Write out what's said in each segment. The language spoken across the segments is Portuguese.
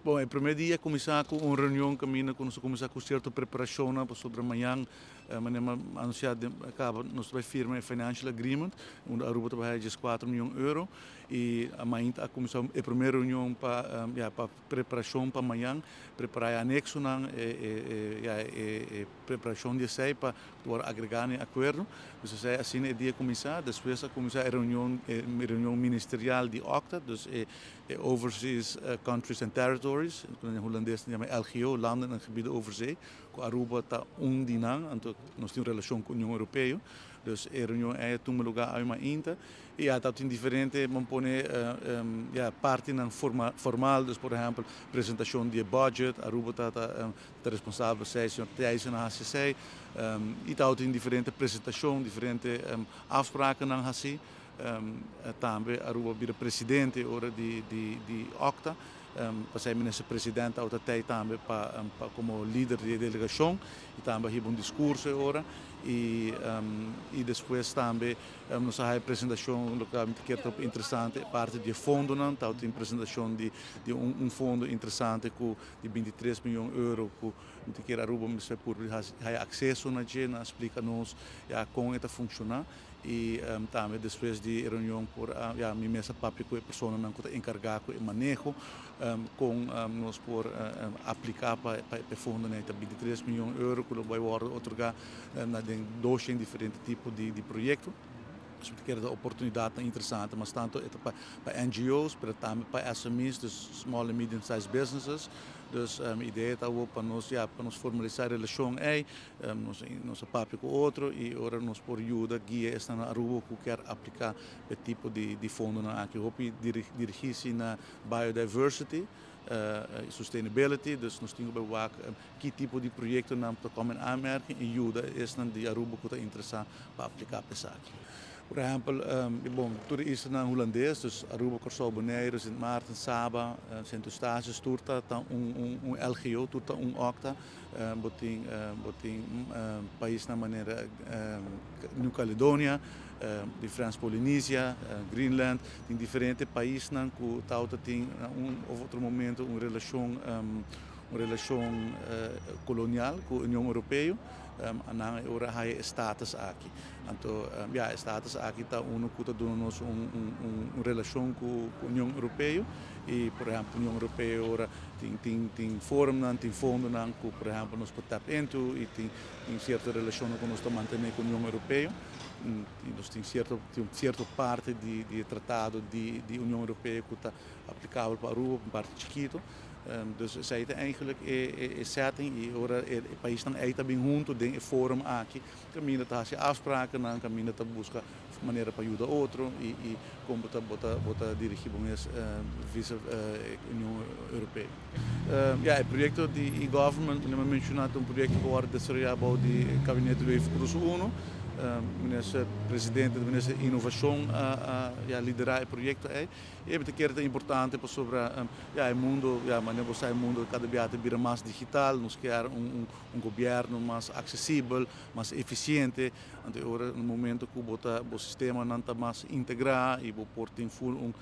Bom, em primeiro dia começar com uma reunião caminho quando começar com certa preparação sobre amanhã, mas anunciado acaba nós vai firmar financial agreement, onde a Aruba vai de 4 milhões de euros e amanhã a começar a primeira reunião para para preparação para amanhã, preparar anexo na preparação de sei para agregar em acordo. Então assim é dia começar, depois a começar a reunião ministerial de OCTA, dus Overseas Countries and Territories, in Hollandees chama LGO, landen en gebieden over zee. Aruba está dinang, então nós temos relação com a União Europeia, dus a reunião é um lugar aí uma inta e há tem diferente, vamos pôr parte não formal, dus por exemplo apresentação de budget, Aruba está responsável sei senhor Thijs na HCC, e tem diferente apresentação, diferente afspraken na HCC. Também Aruba vira presidente ora de OCTA, passei ministro-presidente ao tijd também como líder de delegação e também houve discurso ora e depois também nós a apresentação localmente que é interessante parte de fundo não tem apresentação de fundo interessante com de 23 milhões de euros que Aruba Ministério Público tem acesso na gente explica nos como está funcionar e também depois de reunião por minha mesa papi com a pessoa não que encarregada com o manejo com nós por aplicar para o fundo né 23 milhões de euros que vai otorgar na dois diferentes tipos de projetos. Que é uma oportunidade interessante, mas tanto para NGOs, mas também para SMEs, dus small and medium-sized businesses. Dus a ideia está para nós formalizar a relação aí, nós papel com o outro e agora nós por ajuda guia esta na Aruba que quer aplicar o tipo de fundo aqui, hope dirigir-se na biodiversity. Sustainability, dus nós temos que ver que tipo de projeto nós podemos aanmerken e ajuda esta de Aruba que está interessante para aplicar para aqui. Por exemplo, tudo isso na holandês, dus Aruba, Curaçao, Bonaire, Sint Maarten, Saba, Sint Eustatius, turta LGO, turta OCTA, botin país na maneira New Caledonia, de Frans-Polynesia, Greenland, tem diferentes países que tem outro momento uma relação colonial com a União Europeia. Agora há status aqui. Então, status aqui está que está dando uma relação com a União Europeia e, por exemplo, a União Europeia agora tem fórum, tem fundo que, por exemplo, nós podemos tap into e tem certa relação que nós estamos mantendo com a União Europeia. Nós temos certa parte de tratado de União Europeia que está aplicável para a Aruba, uma parte chiquito. Dus zij eigenlijk setting e ora o país não é também junto dentro do fórum aqui caminha tá se afspraken não caminha tá busca maneira para ajudar outro e como bota dirigir mais visa União Europeia. O projeto de e-government, não mencionado projeto que agora desarrollado de gabinete do Cruz 1. Minister presidente do Ministério de Inovação a liderar o projeto e é importante para sobre o mundo maneira você o mundo cada vez vira mais digital nós quer governo mais acessível mais eficiente agora no momento que o sistema não está mais integrado e o porto tem full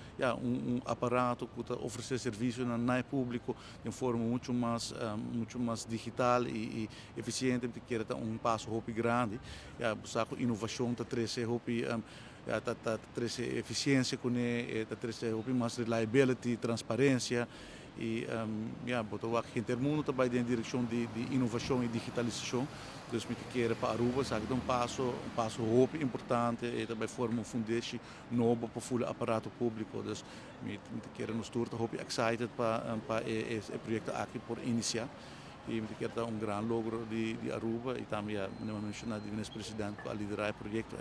aparato que está oferecer serviço no público de forma muito mais digital e eficiente que é passo grande com inovação está trazer eficiência com está trazer mais reliability transparência e botou aqui em termos mundo também em direção de inovação e digitalização dus me quer para Aruba sabe um passo importante e também forma fundation novo para o aparato público dus me quer nos turta hope excited para esse projeto aqui por iniciar e me quer dar grande logro de Aruba e também não mencionar de vice-presidente para liderar o projeto